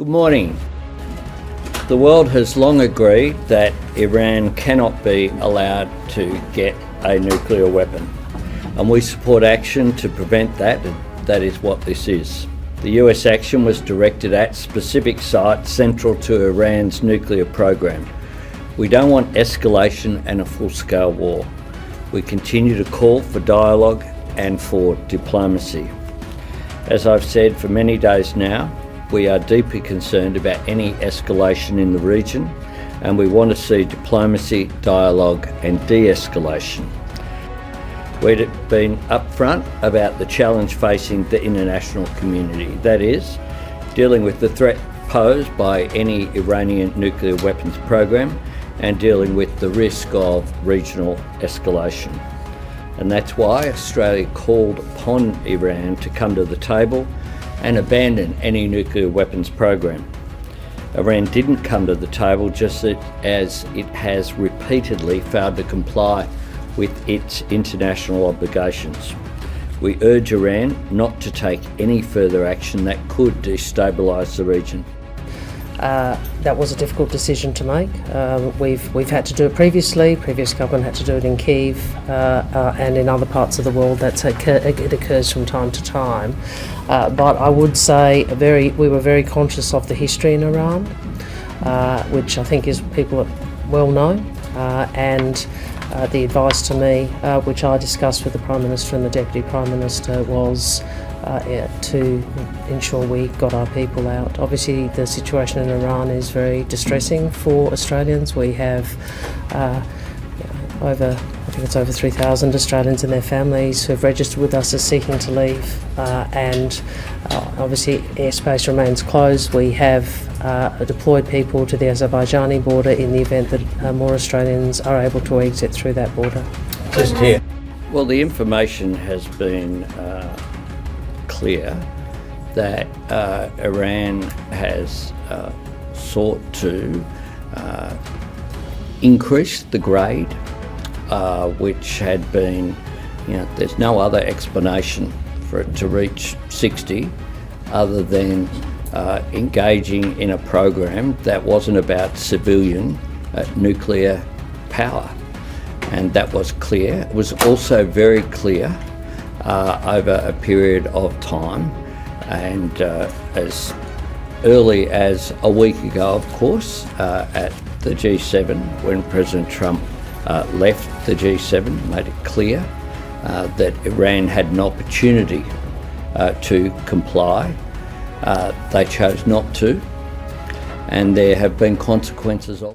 Good morning. The world has long agreed that Iran cannot be allowed to get a nuclear weapon, and we support action to prevent that, and that is what this is. The US action was directed at specific sites central to Iran's nuclear program. We don't want escalation and a full-scale war. We continue to call for dialogue and for diplomacy. As I've said for many days now, we are deeply concerned about any escalation in the region, and we want to see diplomacy, dialogue and de-escalation. We've been upfront about the challenge facing the international community, that is, dealing with the threat posed by any Iranian nuclear weapons program and dealing with the risk of regional escalation. And that's why Australia called upon Iran to come to the table and abandon any nuclear weapons program. Iran didn't come to the table just as it has repeatedly failed to comply with its international obligations. We urge Iran not to take any further action that could destabilise the region. That was a difficult decision to make. We've had to do it previously. Previous government had to do it in Kyiv and in other parts of the world. It occurs from time to time. But I would say we were very conscious of the history in Iran, which I think is people well know, and the advice to me, which I discussed with the Prime Minister and the Deputy Prime Minister, was to ensure we got our people out. Obviously the situation in Iran is very distressing for Australians. We have over 3,000 Australians and their families who have registered with us as seeking to leave, and obviously airspace remains closed. We have deployed people to the Azerbaijani border in the event that more Australians are able to exit through that border. Just here. Well, the information has been clear that Iran has sought to increase the grade, which had been, there's no other explanation for it to reach 60 other than engaging in a program that wasn't about civilian nuclear power. And that was clear. It was also very clear over a period of time, and as early as a week ago, of course, at the G7, when President Trump left the G7, made it clear that Iran had an opportunity to comply. They chose not to, and there have been consequences of